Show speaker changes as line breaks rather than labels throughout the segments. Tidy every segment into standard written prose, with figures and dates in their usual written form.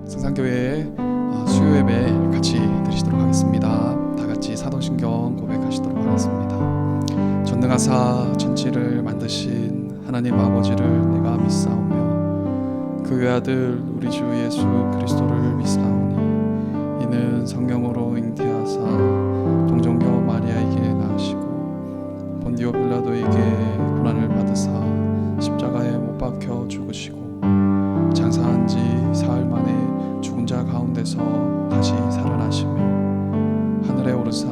성산교회 수요 예배 같이 드리시도록 하겠습니다. 다 같이 사도신경 고백하시도록 하겠습니다. 전능하사 천지를 만드신 하나님 아버지를 내가 믿사오며 그 외아들 우리 주 예수 그리스도를 믿사오니 이는 성령으로 잉태하사 동정녀 마리아에게 낳으시고 본디오 빌라도에게 고난을 받으사 십자가에 못 박혀 죽으시고 장사한 지 사흘 만에 죽은 자 가운데서 다시 살아나시며 하늘에 오르사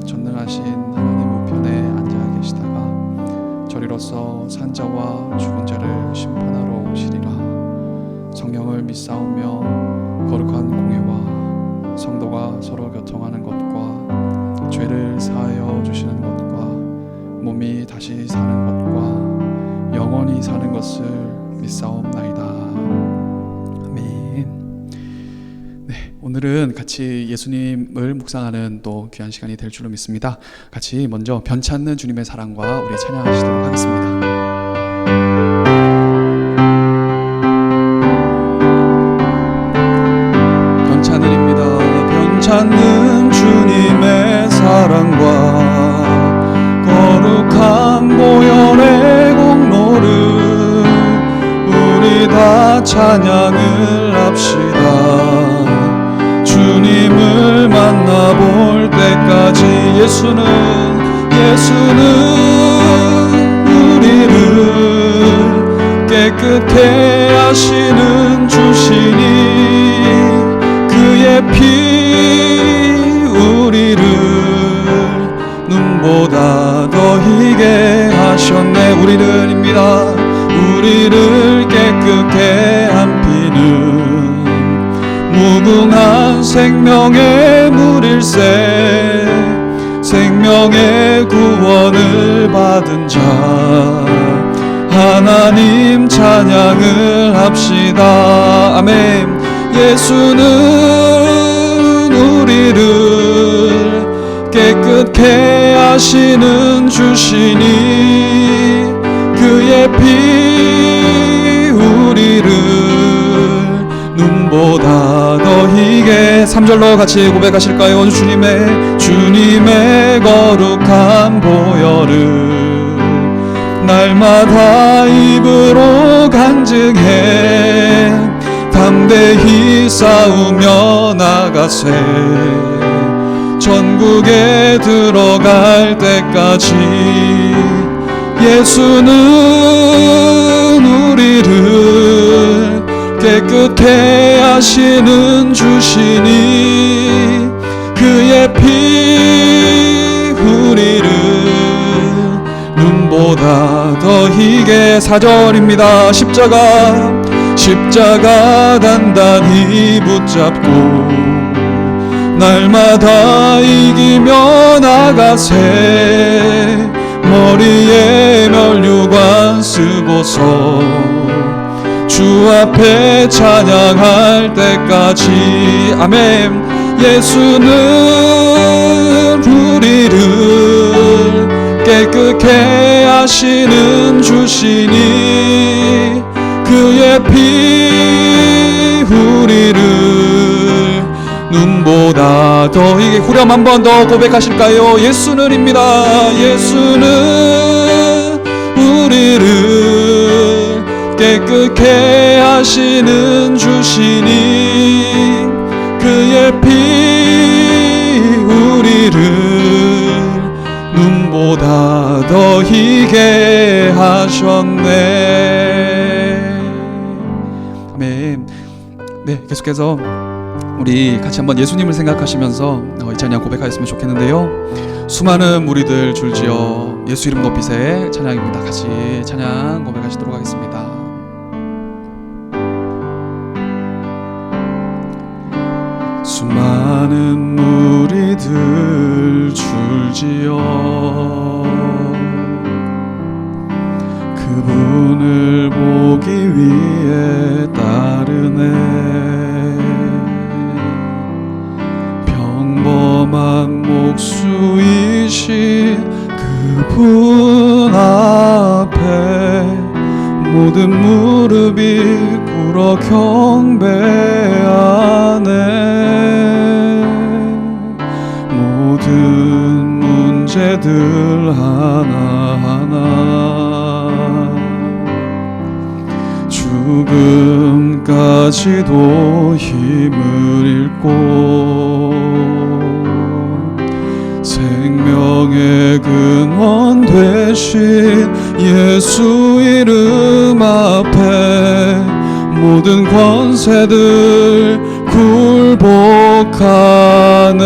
전능하신 하나님 우편에 앉아 계시다가 저리로서 산자와 죽은 자를 심판하러 오시리라. 성령을 믿사오며 거룩한 공회와 성도가 서로 교통하는 것과 죄를 사하여 주시는 것과 몸이 다시 사는 것과 영원히 사는 것을 믿사옵나이다. 오늘은 같이 예수님을 묵상하는 또 귀한 시간이 될 줄로 믿습니다. 같이 먼저 변찮는 주님의 사랑과 우리 찬양하시도록 하겠습니다. 변찮은입니다. 변찮는 주님의 사랑과 거룩한 보혈의 공로를 우리 다 찬양을 합시다. 주님을 만나볼 때까지 예수는 우리를 깨끗게 하시는 주시니 그의 피 우리를 눈보다 더 희게 하셨네. 우리를 깨끗게 한 피는 무궁한 생명의 물일세. 생명의 구원을 받은 자 하나님 찬양을 합시다. 아멘. 예수는 우리를 깨끗게 하시는 주시니 그의 피 우리를 눈보다 더 희게. 3절로 같이 고백하실까요? 주님의 거룩한 보혈을 날마다 입으로 간증해 담대히 싸우며 나가세. 전국에 들어갈 때까지 예수는 우리를 깨끗게 하시는 주시니 그의 피 우리를 눈보다 더 희게. 4절입니다. 십자가 단단히 붙잡고 날마다 이기며 나가세. 머리에 면류관 쓰고서 주 앞에 찬양할 때까지. 아멘. 예수는 우리를 깨끗게 하시는 주시니 그의 피 우리를 눈보다 더 희게. 후렴 한 번 더 고백하실까요? 예수는 우리를 깨끗게 하시는 주시니 그의 피 우리를 눈보다 더 희게 하셨네. 아멘. 네, 계속해서 우리 같이 한번 예수님을 생각하시면서 이 찬양 고백하였으면 좋겠는데요. 수많은 무리들 줄지어 예수 이름 높이세 찬양입니다. 같이 찬양 고백하시도록 하겠습니다. 수많은 무리들 줄지어 그분을 보기 위해 따르네. 평범한 목수이신 그분 앞에 모든 무릎이 굴어 경배하네. 모든 문제들 하나하나 죽음까지도 힘을 잃고 생명의 근원 되신 예수 이름 앞에 모든 권세들 굴복하네.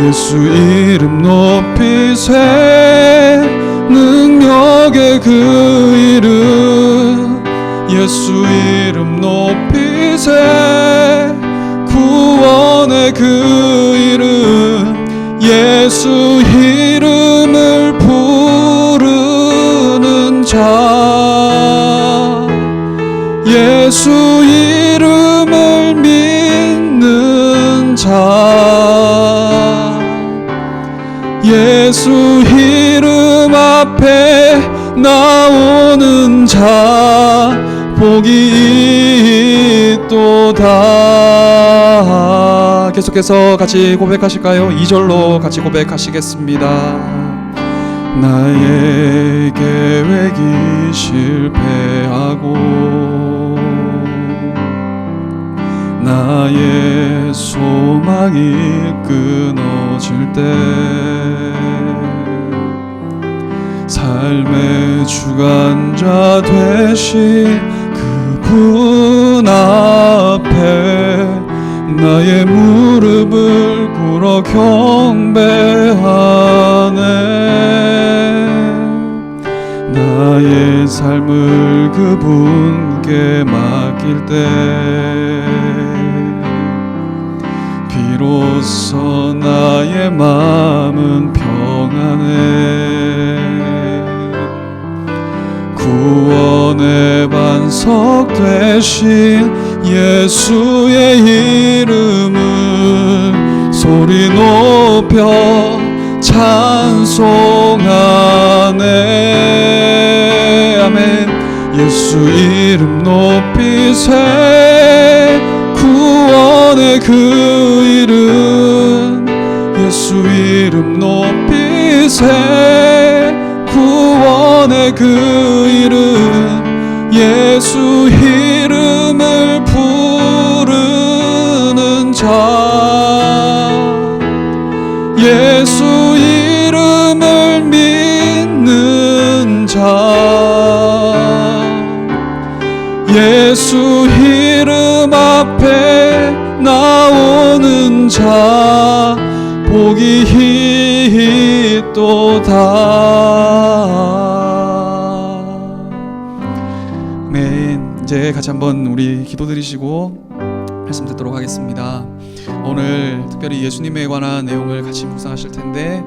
예수 이름 높이세. 능력의 그 이름 예수 이름 높이세. 구원의 그 이름 예수 이름을 부르는 자 예수 이름을 믿는 자 예수 이름 앞에 나오는 자 복이 있도다. 계속해서 같이 고백하실까요? 2절로 같이 고백하시겠습니다. 나의 계획이 실패하고 나의 소망이 끊어질 때 삶의 주관자 되신 그분 앞에 나의 무릎을 꿇어 경배하네. 나의 삶을 그분께 맡길 때 비로소 나의 마음은 평안해. 구원의 반석 되신 예수의 이름을 소리 높여 찬송하네. 아멘. 예수 이름 높이세. 구원의 그 이름 예수 이름 높이세. 구원의 그 이름 예수 이름을 부르는 자 예수 이름을 믿는 자 예수 이름 앞에 나오는 자 복이 있도다. 아멘. 이제 같이 한번 우리 기도드리시고 말씀 듣도록 하겠습니다. 오늘 특별히 예수님에 관한 내용을 같이 묵상하실 텐데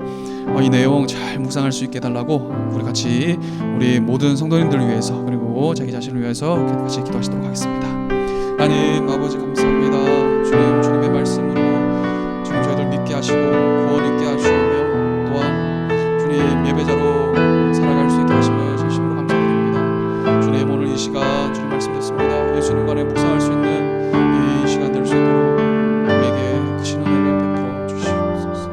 이 내용 잘 묵상할 수 있게 해달라고 우리 같이 우리 모든 성도님들을 위해서 그리고 자기 자신을 위해서 같이 기도하시도록 하겠습니다. 하나님 아버지 감사합니다. 주님 주님의 말씀으로 주님 저희들 믿게 하시고 구원 있게 하시며 또한 주님 예배자로 살아갈 수 있게 하시며 진심으로 감사드립니다. 주님 오늘 이 시간 주님 말씀 듣습니다. 예수님 관에 묵상할 수 있는 이 시간 될 수 있도록 우리에게 크신 은혜를 베풀어 주시옵소서.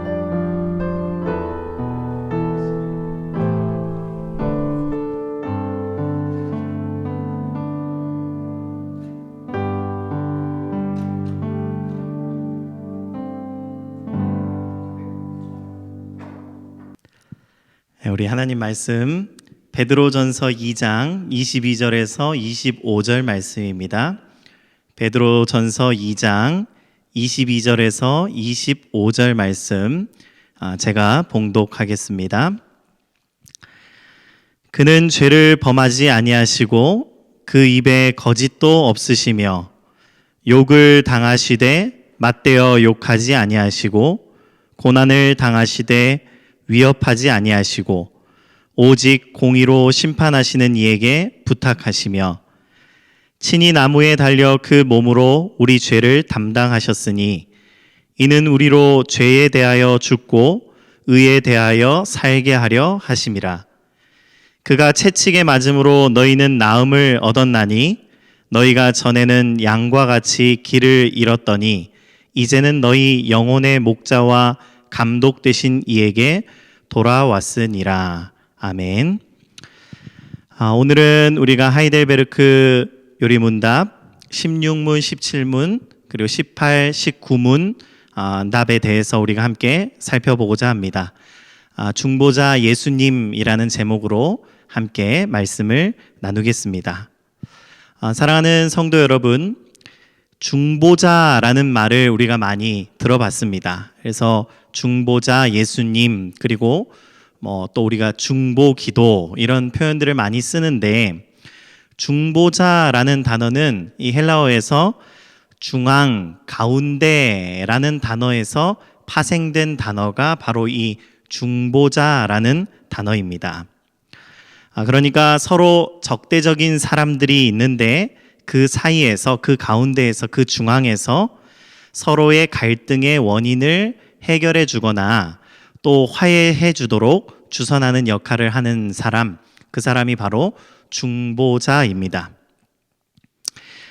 우리 하나님 말씀 베드로전서 2장 22절에서 25절 말씀입니다. 베드로전서 2장 22절에서 25절 말씀 제가 봉독하겠습니다. 그는 죄를 범하지 아니하시고 그 입에 거짓도 없으시며 욕을 당하시되 맞대어 욕하지 아니하시고 고난을 당하시되 위협하지 아니하시고 오직 공의로 심판하시는 이에게 부탁하시며 친히 나무에 달려 그 몸으로 우리 죄를 담당하셨으니 이는 우리로 죄에 대하여 죽고 의에 대하여 살게 하려 하심이라. 그가 채찍에 맞음으로 너희는 나음을 얻었나니 너희가 전에는 양과 같이 길을 잃었더니 이제는 너희 영혼의 목자와 감독 되신 이에게 돌아왔으니라. 아멘. 오늘은 우리가 하이델베르크 요리문답 16문, 17문, 그리고 18, 19문 답에 대해서 우리가 함께 살펴보고자 합니다. 중보자 예수님이라는 제목으로 함께 말씀을 나누겠습니다. 사랑하는 성도 여러분, 중보자라는 말을 우리가 많이 들어봤습니다. 그래서 중보자 예수님, 그리고 또 우리가 중보기도 이런 표현들을 많이 쓰는데, 중보자라는 단어는 이 헬라어에서 중앙, 가운데라는 단어에서 파생된 단어가 바로 이 중보자라는 단어입니다. 그러니까 서로 적대적인 사람들이 있는데 그 사이에서, 그 가운데에서, 그 중앙에서 서로의 갈등의 원인을 해결해 주거나 또 화해해 주도록 주선하는 역할을 하는 사람, 그 사람이 바로 중보자입니다.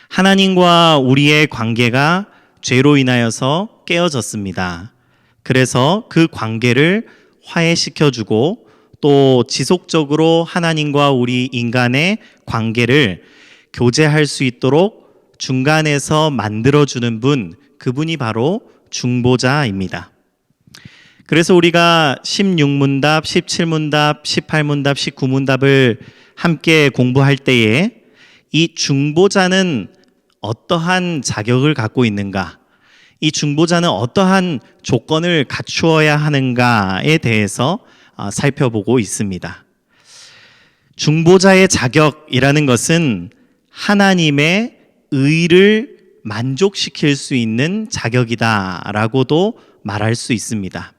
하나님과 우리의 관계가 죄로 인하여서 깨어졌습니다. 그래서 그 관계를 화해시켜주고 또 지속적으로 하나님과 우리 인간의 관계를 교제할 수 있도록 중간에서 만들어주는 분, 그분이 바로 중보자입니다. 그래서 우리가 16문답, 17문답, 18문답, 19문답을 함께 공부할 때에 이 중보자는 어떠한 자격을 갖고 있는가, 이 중보자는 어떠한 조건을 갖추어야 하는가에 대해서 살펴보고 있습니다. 중보자의 자격이라는 것은 하나님의 의를 만족시킬 수 있는 자격이다라고도 말할 수 있습니다.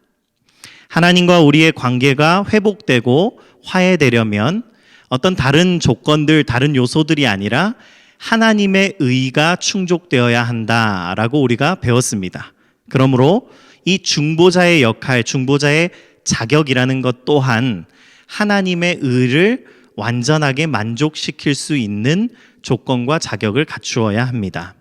하나님과 우리의 관계가 회복되고 화해되려면 어떤 다른 조건들, 다른 요소들이 아니라 하나님의 의가 충족되어야 한다라고 우리가 배웠습니다. 그러므로 이 중보자의 역할, 중보자의 자격이라는 것 또한 하나님의 의를 완전하게 만족시킬 수 있는 조건과 자격을 갖추어야 합니다.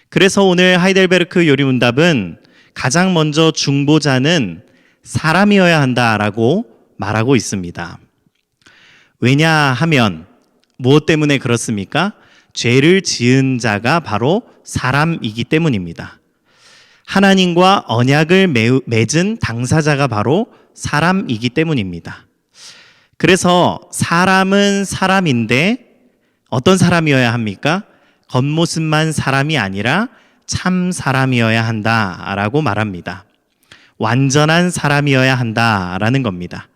그래서 오늘 하이델베르크 요리문답은 가장 먼저 중보자는 사람이어야 한다라고 말하고 있습니다. 왜냐하면 무엇 때문에 그렇습니까? 죄를 지은 자가 바로 사람이기 때문입니다. 하나님과 언약을 맺은 당사자가 바로 사람이기 때문입니다. 그래서 사람은 사람인데 어떤 사람이어야 합니까? 겉모습만 사람이 아니라 참 사람이어야 한다라고 말합니다. 완전한 사람이어야 한다라는 겁니다.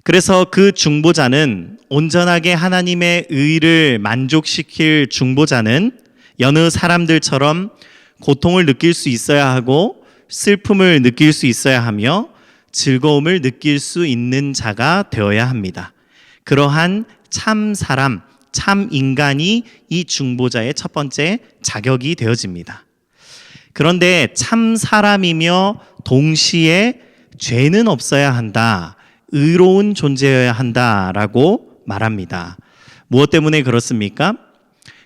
그래서 그 중보자는, 온전하게 하나님의 의를 만족시킬 중보자는 여느 사람들처럼 고통을 느낄 수 있어야 하고 슬픔을 느낄 수 있어야 하며 즐거움을 느낄 수 있는 자가 되어야 합니다. 그러한 참 사람, 참 인간이 이 중보자의 첫 번째 자격이 되어집니다. 그런데 참 사람이며 동시에 죄는 없어야 한다, 의로운 존재여야 한다라고 말합니다. 무엇 때문에 그렇습니까?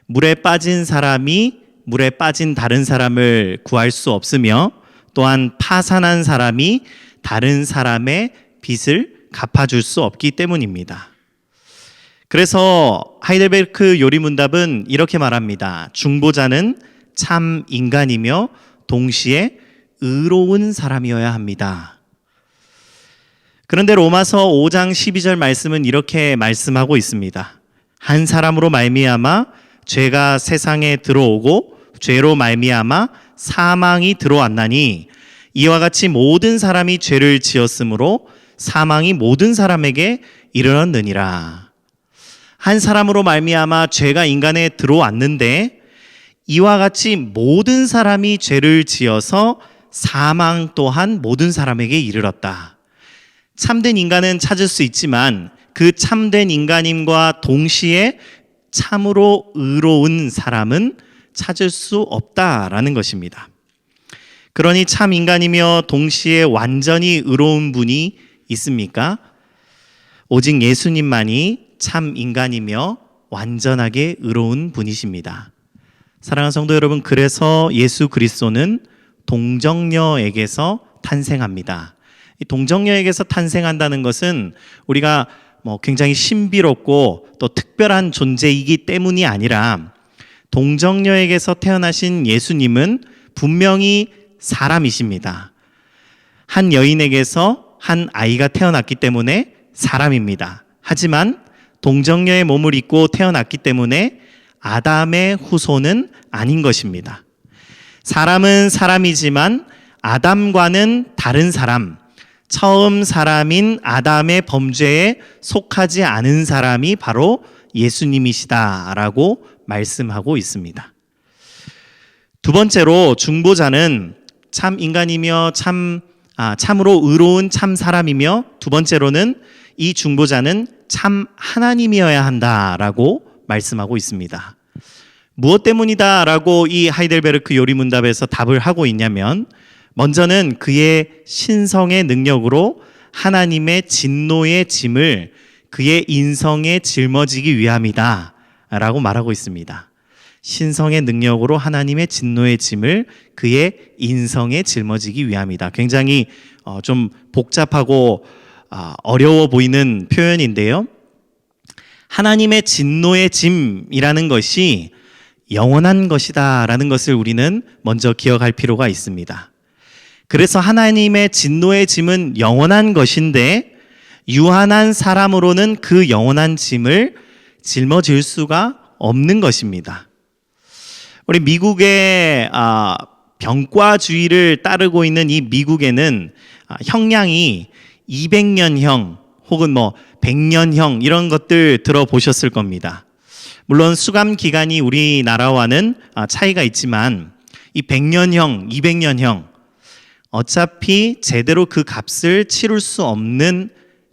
물에 빠진 사람이 물에 빠진 다른 사람을 구할 수 없으며, 또한 파산한 사람이 다른 사람의 빚을 갚아줄 수 없기 때문입니다. 그래서 하이델베르크 요리문답은 이렇게 말합니다. 중보자는 참 인간이며 동시에 의로운 사람이어야 합니다. 그런데 로마서 5장 12절 말씀은 이렇게 말씀하고 있습니다. 한 사람으로 말미암아 죄가 세상에 들어오고 죄로 말미암아 사망이 들어왔나니 이와 같이 모든 사람이 죄를 지었으므로 사망이 모든 사람에게 이르렀느니라. 한 사람으로 말미암아 죄가 인간에 들어왔는데 이와 같이 모든 사람이 죄를 지어서 사망 또한 모든 사람에게 이르렀다. 참된 인간은 찾을 수 있지만 그 참된 인간임과 동시에 참으로 의로운 사람은 찾을 수 없다라는 것입니다. 그러니 참 인간이며 동시에 완전히 의로운 분이 있습니까? 오직 예수님만이 참 인간이며 완전하게 의로운 분이십니다. 사랑하는 성도 여러분, 그래서 예수 그리스도는 동정녀에게서 탄생합니다. 이 동정녀에게서 탄생한다는 것은 우리가 굉장히 신비롭고 또 특별한 존재이기 때문이 아니라, 동정녀에게서 태어나신 예수님은 분명히 사람이십니다. 한 여인에게서 한 아이가 태어났기 때문에 사람입니다. 하지만 동정녀의 몸을 입고 태어났기 때문에 아담의 후손은 아닌 것입니다. 사람은 사람이지만 아담과는 다른 사람, 처음 사람인 아담의 범죄에 속하지 않은 사람이 바로 예수님이시다라고 말씀하고 있습니다. 두 번째로, 중보자는 참 인간이며 참으로 의로운 참 사람이며, 두 번째로는 이 중보자는 참 하나님이어야 한다라고 말씀하고 있습니다. 무엇 때문이다라고 이 하이델베르크 요리문답에서 답을 하고 있냐면, 먼저는 그의 신성의 능력으로 하나님의 진노의 짐을 그의 인성에 짊어지기 위함이다 라고 말하고 있습니다. 신성의 능력으로 하나님의 진노의 짐을 그의 인성에 짊어지기 위함이다. 굉장히 좀 복잡하고 어려워 보이는 표현인데요. 하나님의 진노의 짐이라는 것이 영원한 것이다 라는 것을 우리는 먼저 기억할 필요가 있습니다. 그래서 하나님의 진노의 짐은 영원한 것인데, 유한한 사람으로는 그 영원한 짐을 짊어질 수가 없는 것입니다. 우리 미국의 병과주의를 따르고 있는 이 미국에는 형량이 200년형 혹은 100년형 이런 것들 들어보셨을 겁니다. 물론 수감 기간이 우리나라와는 차이가 있지만, 이 100년형, 200년형, 어차피 제대로 그 값을 치룰 수 없는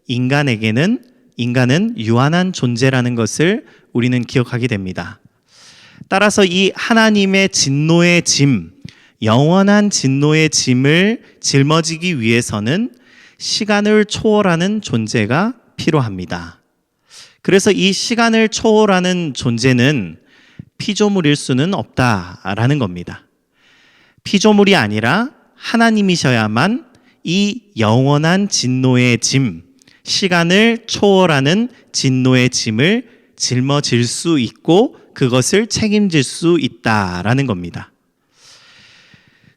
인간은 유한한 존재라는 것을 우리는 기억하게 됩니다. 따라서 이 하나님의 진노의 짐, 영원한 진노의 짐을 짊어지기 위해서는 시간을 초월하는 존재가 필요합니다. 그래서 이 시간을 초월하는 존재는 피조물일 수는 없다라는 겁니다. 피조물이 아니라 하나님이셔야만 이 영원한 진노의 짐, 시간을 초월하는 진노의 짐을 짊어질 수 있고 그것을 책임질 수 있다라는 겁니다.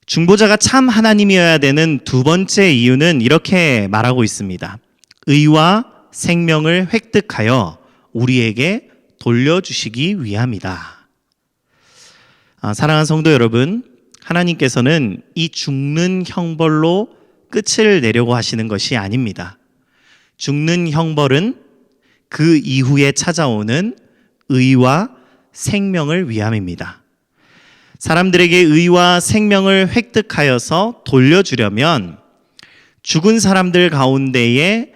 중보자가 참 하나님이어야 되는 두 번째 이유는 이렇게 말하고 있습니다. 의와 생명을 획득하여 우리에게 돌려주시기 위함이다. 사랑하는 성도 여러분, 하나님께서는 이 죽는 형벌로 끝을 내려고 하시는 것이 아닙니다. 죽는 형벌은 그 이후에 찾아오는 의와 생명을 위함입니다. 사람들에게 의와 생명을 획득하여서 돌려주려면 죽은 사람들 가운데에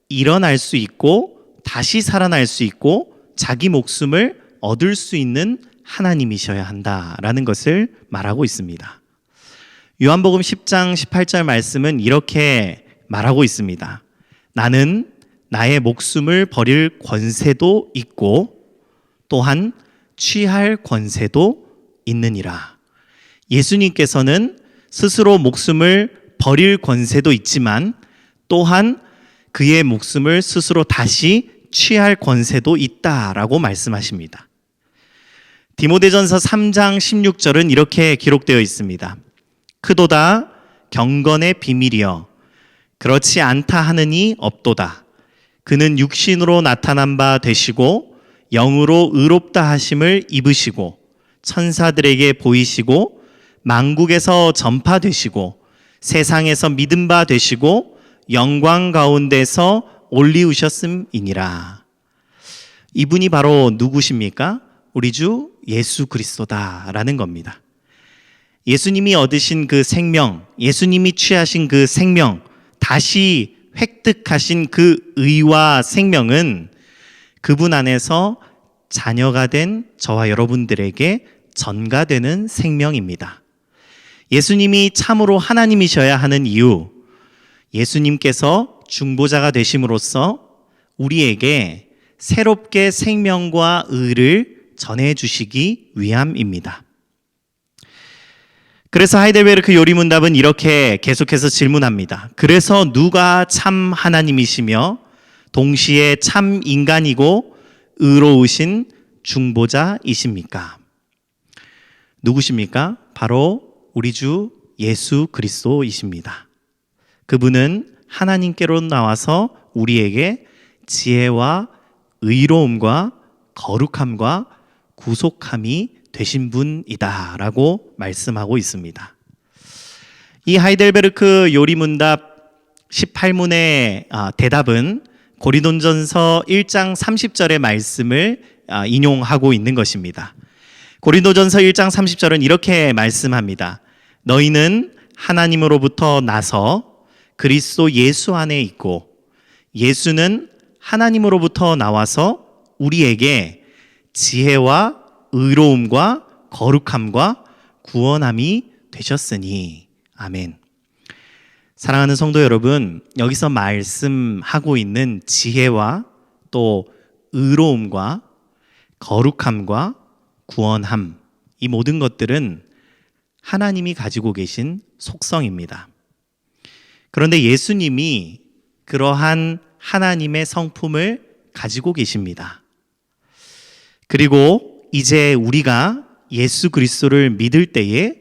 일어날 수 있고 다시 살아날 수 있고 자기 목숨을 얻을 수 있는 하나님이셔야 한다라는 것을 말하고 있습니다. 요한복음 10장 18절 말씀은 이렇게 말하고 있습니다. 나는 나의 목숨을 버릴 권세도 있고 또한 취할 권세도 있느니라. 예수님께서는 스스로 목숨을 버릴 권세도 있지만 또한 그의 목숨을 스스로 다시 취할 권세도 있다라고 말씀하십니다. 디모데전서 3장 16절은 이렇게 기록되어 있습니다. 크도다 경건의 비밀이여 그렇지 않다 하느니 없도다. 그는 육신으로 나타난 바 되시고 영으로 의롭다 하심을 입으시고 천사들에게 보이시고 만국에서 전파되시고 세상에서 믿음 바 되시고 영광 가운데서 올리우셨음이니라. 이분이 바로 누구십니까? 우리 주 예수 그리스도다라는 겁니다. 예수님이 얻으신 그 생명, 예수님이 취하신 그 생명, 다시 획득하신 그 의와 생명은 그분 안에서 자녀가 된 저와 여러분들에게 전가되는 생명입니다. 예수님이 참으로 하나님이셔야 하는 이유, 예수님께서 중보자가 되심으로써 우리에게 새롭게 생명과 의를 전해주시기 위함입니다. 그래서 하이델베르크 요리문답은 이렇게 계속해서 질문합니다. 그래서 누가 참 하나님이시며 동시에 참 인간이고 의로우신 중보자이십니까? 누구십니까? 바로 우리 주 예수 그리스도이십니다. 그분은 하나님께로 나와서 우리에게 지혜와 의로움과 거룩함과 구속함이 되신 분이다라고 말씀하고 있습니다. 이 하이델베르크 요리문답 18문의 대답은 고린도전서 1장 30절의 말씀을 인용하고 있는 것입니다. 고린도전서 1장 30절은 이렇게 말씀합니다. 너희는 하나님으로부터 나서 그리스도 예수 안에 있고 예수는 하나님으로부터 나와서 우리에게 지혜와 의로움과 거룩함과 구원함이 되셨으니. 아멘. 사랑하는 성도 여러분, 여기서 말씀하고 있는 지혜와 또 의로움과 거룩함과 구원함, 이 모든 것들은 하나님이 가지고 계신 속성입니다. 그런데 예수님이 그러한 하나님의 성품을 가지고 계십니다. 그리고 이제 우리가 예수 그리스도를 믿을 때에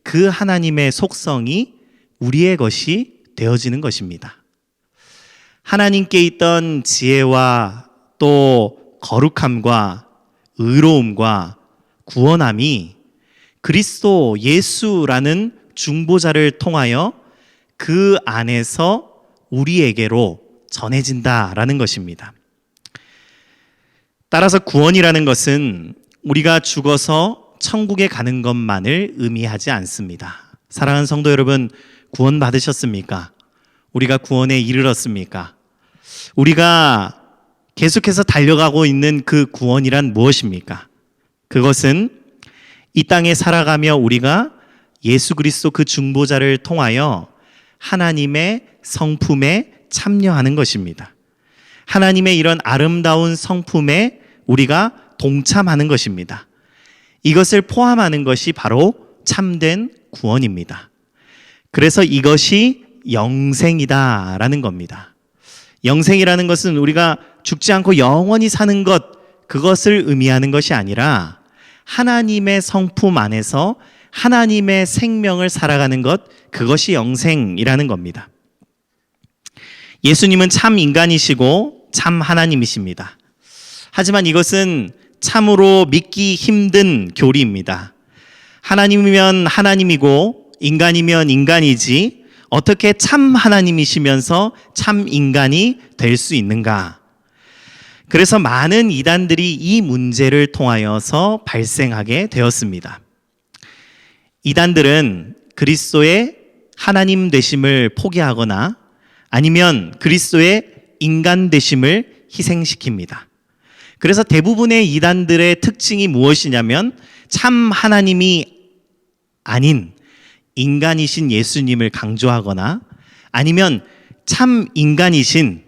그 하나님의 속성이 우리의 것이 되어지는 것입니다. 하나님께 있던 지혜와 또 거룩함과 의로움과 구원함이 그리스도 예수라는 중보자를 통하여 그 안에서 우리에게로 전해진다라는 것입니다. 따라서 구원이라는 것은 우리가 죽어서 천국에 가는 것만을 의미하지 않습니다. 사랑하는 성도 여러분, 구원 받으셨습니까? 우리가 구원에 이르렀습니까? 우리가 계속해서 달려가고 있는 그 구원이란 무엇입니까? 그것은 이 땅에 살아가며 우리가 예수 그리스도 그 중보자를 통하여 하나님의 성품에 참여하는 것입니다. 하나님의 이런 아름다운 성품에 우리가 동참하는 것입니다. 이것을 포함하는 것이 바로 참된 구원입니다. 그래서 이것이 영생이다라는 겁니다. 영생이라는 것은 우리가 죽지 않고 영원히 사는 것, 그것을 의미하는 것이 아니라 하나님의 성품 안에서 하나님의 생명을 살아가는 것, 그것이 영생이라는 겁니다. 예수님은 참 인간이시고 참 하나님이십니다. 하지만 이것은 참으로 믿기 힘든 교리입니다. 하나님이면 하나님이고 인간이면 인간이지 어떻게 참 하나님이시면서 참 인간이 될 수 있는가? 그래서 많은 이단들이 이 문제를 통하여서 발생하게 되었습니다. 이단들은 그리스도의 하나님 되심을 포기하거나 아니면 그리스도의 인간 되심을 희생시킵니다. 그래서 대부분의 이단들의 특징이 무엇이냐면 참 하나님이 아닌 인간이신 예수님을 강조하거나 아니면 참 인간이신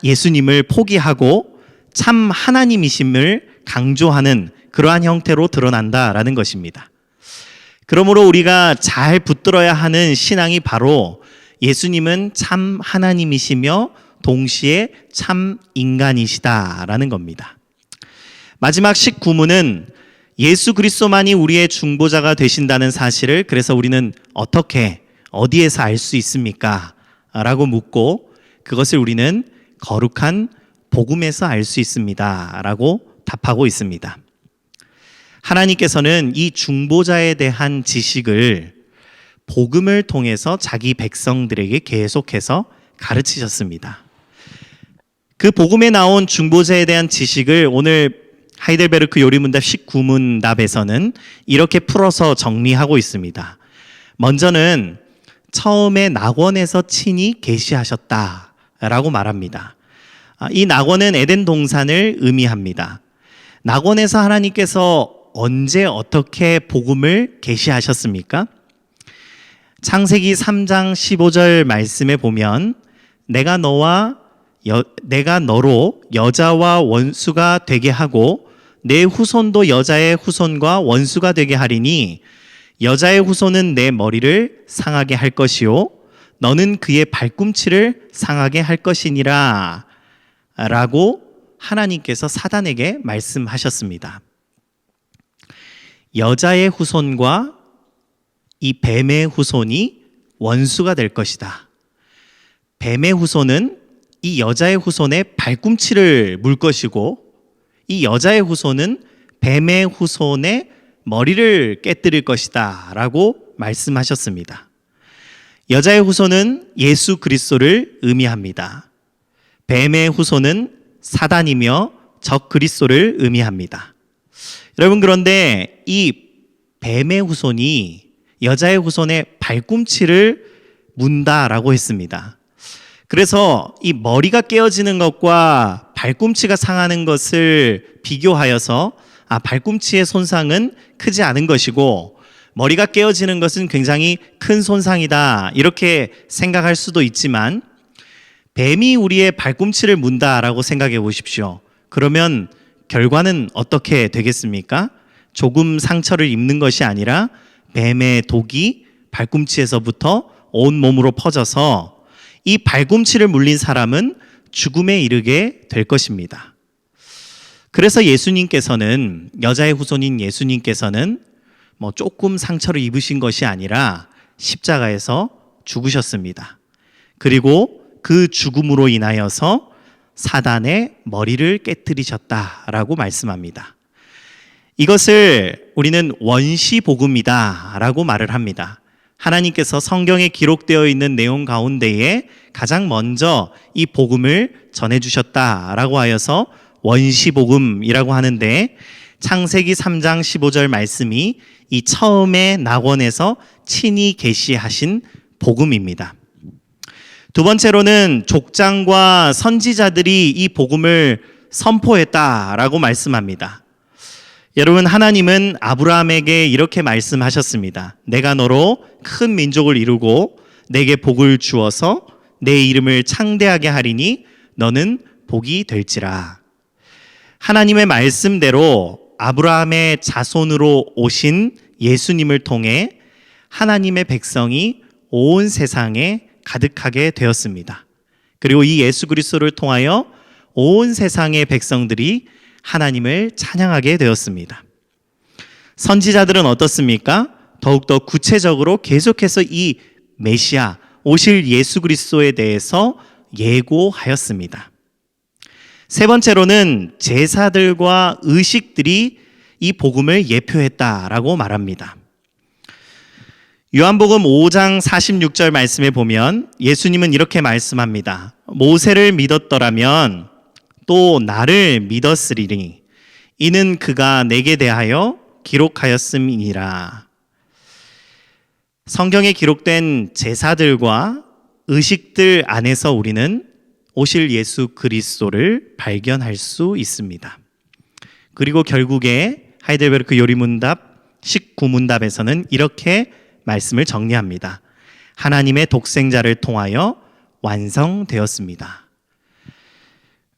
예수님을 포기하고 참 하나님이심을 강조하는 그러한 형태로 드러난다라는 것입니다. 그러므로 우리가 잘 붙들어야 하는 신앙이 바로 예수님은 참 하나님이시며 동시에 참 인간이시다라는 겁니다. 마지막 19문은 예수 그리스도만이 우리의 중보자가 되신다는 사실을 그래서 우리는 어떻게 어디에서 알 수 있습니까? 라고 묻고 그것을 우리는 거룩한 복음에서 알 수 있습니다 라고 답하고 있습니다. 하나님께서는 이 중보자에 대한 지식을 복음을 통해서 자기 백성들에게 계속해서 가르치셨습니다. 그 복음에 나온 중보자에 대한 지식을 오늘 하이델베르크 요리문답 19문답에서는 이렇게 풀어서 정리하고 있습니다. 먼저는 처음에 낙원에서 친히 계시하셨다라고 말합니다. 이 낙원은 에덴 동산을 의미합니다. 낙원에서 하나님께서 언제 어떻게 복음을 계시하셨습니까? 창세기 3장 15절 말씀에 보면 내가 너와 내가 너로 여자와 원수가 되게 하고 내 후손도 여자의 후손과 원수가 되게 하리니 여자의 후손은 내 머리를 상하게 할 것이요 너는 그의 발꿈치를 상하게 할 것이니라 라고 하나님께서 사단에게 말씀하셨습니다. 여자의 후손과 이 뱀의 후손이 원수가 될 것이다. 뱀의 후손은 이 여자의 후손의 발꿈치를 물 것이고 이 여자의 후손은 뱀의 후손의 머리를 깨뜨릴 것이다 라고 말씀하셨습니다. 여자의 후손은 예수 그리스도를 의미합니다. 뱀의 후손은 사단이며 적 그리스도를 의미합니다. 여러분, 그런데 이 뱀의 후손이 여자의 후손의 발꿈치를 문다라고 했습니다. 그래서 이 머리가 깨어지는 것과 발꿈치가 상하는 것을 비교하여서 발꿈치의 손상은 크지 않은 것이고 머리가 깨어지는 것은 굉장히 큰 손상이다 이렇게 생각할 수도 있지만 뱀이 우리의 발꿈치를 문다라고 생각해 보십시오. 그러면 결과는 어떻게 되겠습니까? 조금 상처를 입는 것이 아니라 뱀의 독이 발꿈치에서부터 온 몸으로 퍼져서 이 발꿈치를 물린 사람은 죽음에 이르게 될 것입니다. 그래서 예수님께서는 여자의 후손인 예수님께서는 조금 상처를 입으신 것이 아니라 십자가에서 죽으셨습니다. 그리고 그 죽음으로 인하여서 사단의 머리를 깨뜨리셨다라고 말씀합니다. 이것을 우리는 원시복음이다라고 말을 합니다. 하나님께서 성경에 기록되어 있는 내용 가운데에 가장 먼저 이 복음을 전해주셨다라고 하여서 원시복음이라고 하는데 창세기 3장 15절 말씀이 이 처음에 낙원에서 친히 계시하신 복음입니다. 두 번째로는 족장과 선지자들이 이 복음을 선포했다라고 말씀합니다. 여러분, 하나님은 아브라함에게 이렇게 말씀하셨습니다. 내가 너로 큰 민족을 이루고 내게 복을 주어서 내 이름을 창대하게 하리니 너는 복이 될지라. 하나님의 말씀대로 아브라함의 자손으로 오신 예수님을 통해 하나님의 백성이 온 세상에 가득하게 되었습니다. 그리고 이 예수 그리스도를 통하여 온 세상의 백성들이 하나님을 찬양하게 되었습니다. 선지자들은 어떻습니까? 더욱더 구체적으로 계속해서 이 메시아, 오실 예수 그리스도에 대해서 예고하였습니다. 세 번째로는 제사들과 의식들이 이 복음을 예표했다라고 말합니다. 요한복음 5장 46절 말씀에 보면 예수님은 이렇게 말씀합니다. 모세를 믿었더라면 또 나를 믿었으리니 이는 그가 내게 대하여 기록하였음이니라. 성경에 기록된 제사들과 의식들 안에서 우리는 오실 예수 그리스도를 발견할 수 있습니다. 그리고 결국에 하이델베르크 요리문답 19문답에서는 이렇게 말씀을 정리합니다. 하나님의 독생자를 통하여 완성되었습니다.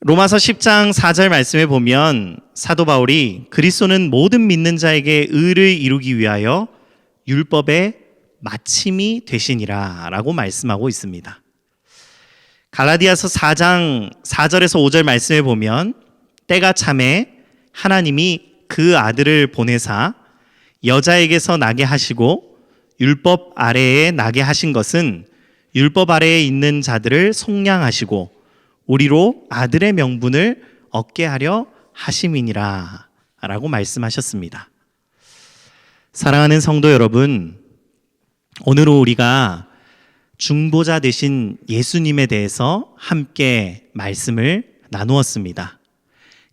로마서 10장 4절 말씀에 보면 사도 바울이 그리스도는 모든 믿는 자에게 의를 이루기 위하여 율법의 마침이 되시니라 라고 말씀하고 있습니다. 갈라디아서 4장 4절에서 5절 말씀에 보면 때가 참에 하나님이 그 아들을 보내사 여자에게서 나게 하시고 율법 아래에 나게 하신 것은 율법 아래에 있는 자들을 속량하시고 우리로 아들의 명분을 얻게 하려 하심이니라 라고 말씀하셨습니다. 사랑하는 성도 여러분, 오늘은 우리가 중보자 되신 예수님에 대해서 함께 말씀을 나누었습니다.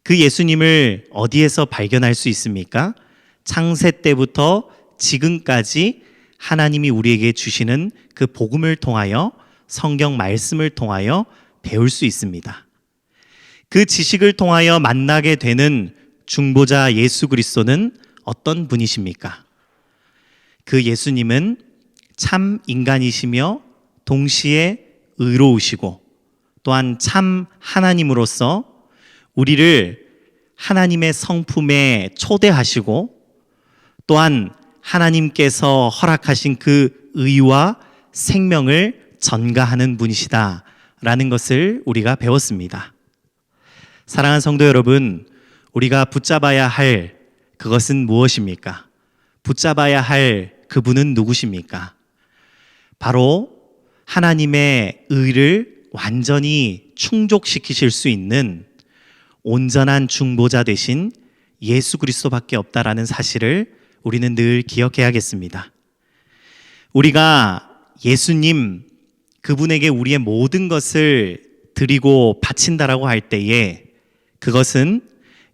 그 예수님을 어디에서 발견할 수 있습니까? 창세 때부터 지금까지 하나님이 우리에게 주시는 그 복음을 통하여 성경 말씀을 통하여 배울 수 있습니다. 그 지식을 통하여 만나게 되는 중보자 예수 그리스도는 어떤 분이십니까? 그 예수님은 참 인간이시며 동시에 의로우시고 또한 참 하나님으로서 우리를 하나님의 성품에 초대하시고 또한 하나님께서 허락하신 그 의와 생명을 전가하는 분이시다라는 것을 우리가 배웠습니다. 사랑하는 성도 여러분, 우리가 붙잡아야 할 그것은 무엇입니까? 붙잡아야 할 그분은 누구십니까? 바로 하나님의 의를 완전히 충족시키실 수 있는 온전한 중보자 되신 예수 그리스도밖에 없다라는 사실을 우리는 늘 기억해야겠습니다. 우리가 예수님 그분에게 우리의 모든 것을 드리고 바친다라고 할 때에 그것은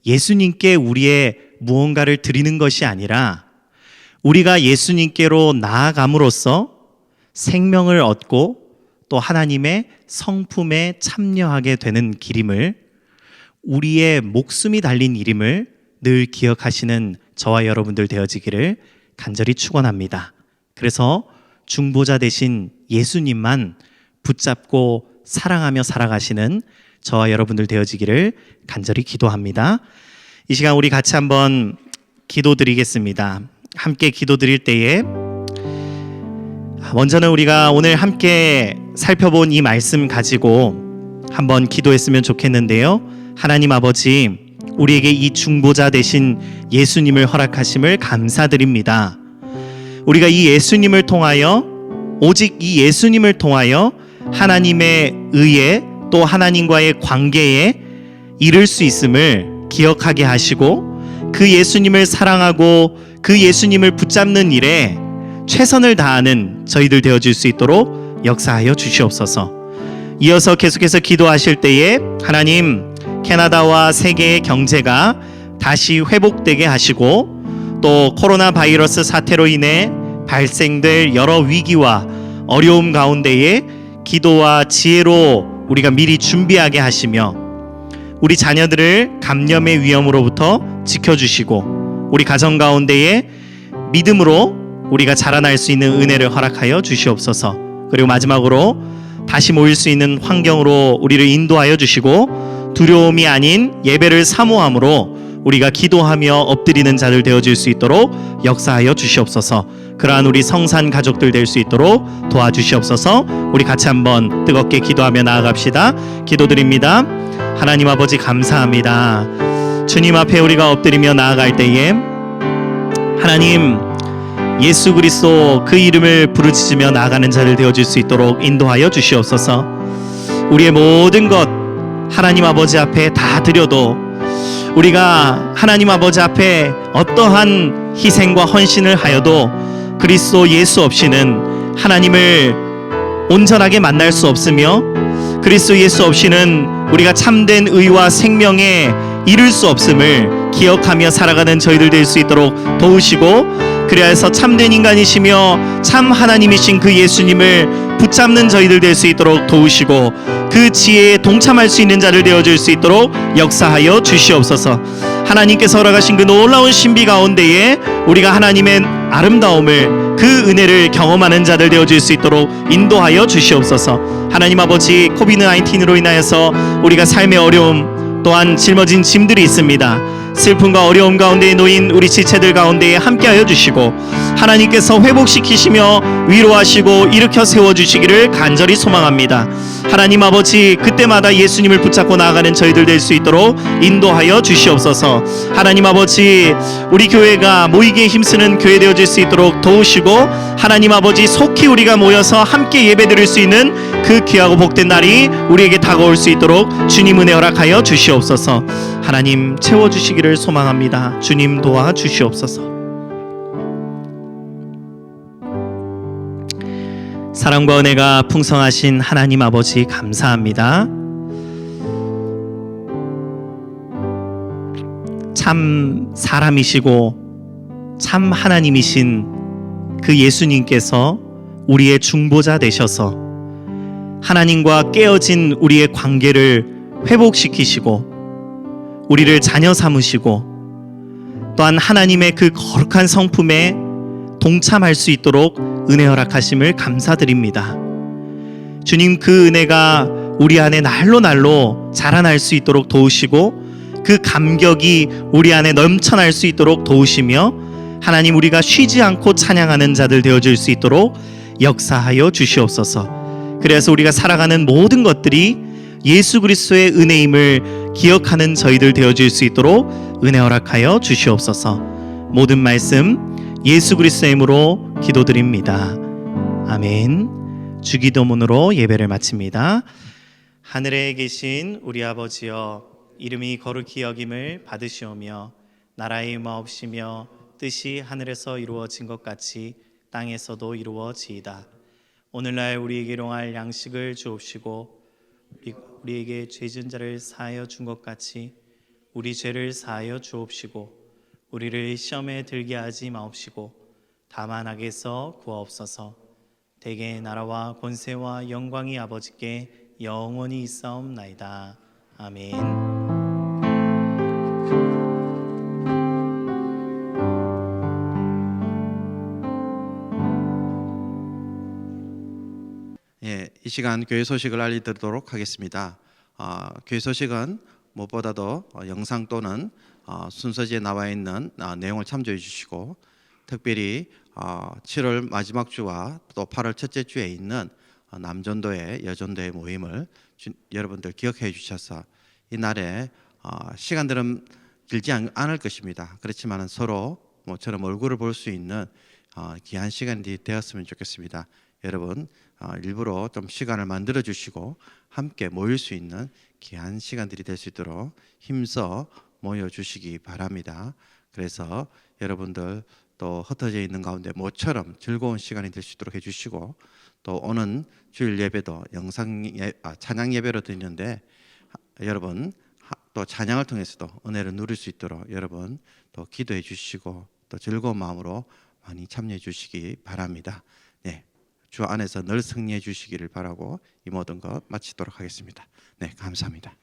예수님께 우리의 무언가를 드리는 것이 아니라 우리가 예수님께로 나아감으로써 생명을 얻고 또 하나님의 성품에 참여하게 되는 길임을, 우리의 목숨이 달린 일임을 늘 기억하시는 저와 여러분들 되어지기를 간절히 축원합니다. 그래서 중보자 되신 예수님만 붙잡고 사랑하며 살아가시는 저와 여러분들 되어지기를 간절히 기도합니다. 이 시간 우리 같이 한번 기도드리겠습니다. 함께 기도드릴 때에 먼저는 우리가 오늘 함께 살펴본 이 말씀 가지고 한번 기도했으면 좋겠는데요. 하나님 아버지, 우리에게 이 중보자 되신 예수님을 허락하심을 감사드립니다. 우리가 이 예수님을 통하여, 오직 이 예수님을 통하여 하나님의 의에 또 하나님과의 관계에 이를 수 있음을 기억하게 하시고 그 예수님을 사랑하고 그 예수님을 붙잡는 일에 최선을 다하는 저희들 되어줄 수 있도록 역사하여 주시옵소서. 이어서 계속해서 기도하실 때에 하나님, 캐나다와 세계의 경제가 다시 회복되게 하시고 또 코로나 바이러스 사태로 인해 발생될 여러 위기와 어려움 가운데에 기도와 지혜로 우리가 미리 준비하게 하시며 우리 자녀들을 감염의 위험으로부터 지켜주시고 우리 가정 가운데에 믿음으로 우리가 자라날 수 있는 은혜를 허락하여 주시옵소서. 그리고 마지막으로 다시 모일 수 있는 환경으로 우리를 인도하여 주시고 두려움이 아닌 예배를 사모함으로 우리가 기도하며 엎드리는 자들 되어질 수 있도록 역사하여 주시옵소서. 그러한 우리 성산 가족들 될 수 있도록 도와주시옵소서. 우리 같이 한번 뜨겁게 기도하며 나아갑시다. 기도드립니다. 하나님 아버지 감사합니다. 주님 앞에 우리가 엎드리며 나아갈 때에 하나님, 예수 그리스도 그 이름을 부르짖으며 나아가는 자를 되어줄 수 있도록 인도하여 주시옵소서. 우리의 모든 것 하나님 아버지 앞에 다 드려도 우리가 하나님 아버지 앞에 어떠한 희생과 헌신을 하여도 그리스도 예수 없이는 하나님을 온전하게 만날 수 없으며 그리스도 예수 없이는 우리가 참된 의와 생명에 이룰 수 없음을 기억하며 살아가는 저희들 될 수 있도록 도우시고, 그리하여서 참된 인간이시며 참 하나님이신 그 예수님을 붙잡는 저희들 될 수 있도록 도우시고 그 지혜에 동참할 수 있는 자를 되어줄 수 있도록 역사하여 주시옵소서. 하나님께서 허락하신 그 놀라운 신비 가운데에 우리가 하나님의 아름다움을, 그 은혜를 경험하는 자들 되어줄 수 있도록 인도하여 주시옵소서. 하나님 아버지, 코비드-19으로 인하여서 우리가 삶의 어려움 또한 짊어진 짐들이 있습니다. 슬픔과 어려움 가운데에 놓인 우리 지체들 가운데에 함께하여 주시고 하나님께서 회복시키시며 위로하시고 일으켜 세워주시기를 간절히 소망합니다. 하나님 아버지, 그때마다 예수님을 붙잡고 나아가는 저희들 될 수 있도록 인도하여 주시옵소서. 하나님 아버지, 우리 교회가 모이기에 힘쓰는 교회 되어질 수 있도록 도우시고 하나님 아버지, 속히 우리가 모여서 함께 예배드릴 수 있는 그 귀하고 복된 날이 우리에게 다가올 수 있도록 주님 은혜 허락하여 주시옵소서. 하나님 채워주시기를 소망합니다. 주님 도와주시옵소서. 사랑과 은혜가 풍성하신 하나님 아버지 감사합니다. 참 사람이시고 참 하나님이신 그 예수님께서 우리의 중보자 되셔서 하나님과 깨어진 우리의 관계를 회복시키시고 우리를 자녀 삼으시고 또한 하나님의 그 거룩한 성품에 동참할 수 있도록 은혜 허락하심을 감사드립니다. 주님, 그 은혜가 우리 안에 날로 자라날 수 있도록 도우시고 그 감격이 우리 안에 넘쳐날 수 있도록 도우시며 하나님 우리가 쉬지 않고 찬양하는 자들 되어줄 수 있도록 역사하여 주시옵소서. 그래서 우리가 살아가는 모든 것들이 예수 그리스도의 은혜임을 기억하는 저희들 되어줄 수 있도록 은혜 허락하여 주시옵소서. 모든 말씀 예수 그리스도의 이름으로 기도드립니다. 아멘. 주기도문으로 예배를 마칩니다. 하늘에 계신 우리 아버지여, 이름이 거룩히 여김을 받으시오며 나라의 임하옵시며 뜻이 하늘에서 이루어진 것 같이 땅에서도 이루어지이다. 오늘날 우리에게 일용할 양식을 주옵시고 우리에게 죄진 자를 사하여 준 것 같이 우리 죄를 사하여 주옵시고 우리를 시험에 들게 하지 마옵시고 다만 악에서 구하옵소서. 대개 나라와 권세와 영광이 아버지께 영원히 있사옵나이다. 아멘.
예, 이 시간 교회 소식을 알려드리도록 하겠습니다. 교회 소식은 무엇보다도 영상 또는 순서지에 나와 있는 내용을 참조해 주시고, 특별히 7월 마지막 주와 또 8월 첫째 주에 있는 남전도회, 여전도회 모임을 여러분들 기억해 주셔서 이 날에 시간들은 길지 않을 것입니다. 그렇지만 서로 모처럼 얼굴을 볼 수 있는 귀한 시간이 되었으면 좋겠습니다. 여러분 일부러 좀 시간을 만들어 주시고 함께 모일 수 있는 귀한 시간들이 될 수 있도록 힘써 모여 주시기 바랍니다. 그래서 여러분들 또 흩어져 있는 가운데 모처럼 즐거운 시간이 될 수 있도록 해주시고, 또 오는 주일 예배도 찬양 예배로 드리는데 여러분 또 찬양을 통해서도 은혜를 누릴 수 있도록 여러분 또 기도해 주시고 또 즐거운 마음으로 많이 참여해 주시기 바랍니다. 네, 주 안에서 늘 승리해 주시기를 바라고 이 모든 것 마치도록 하겠습니다. 네, 감사합니다.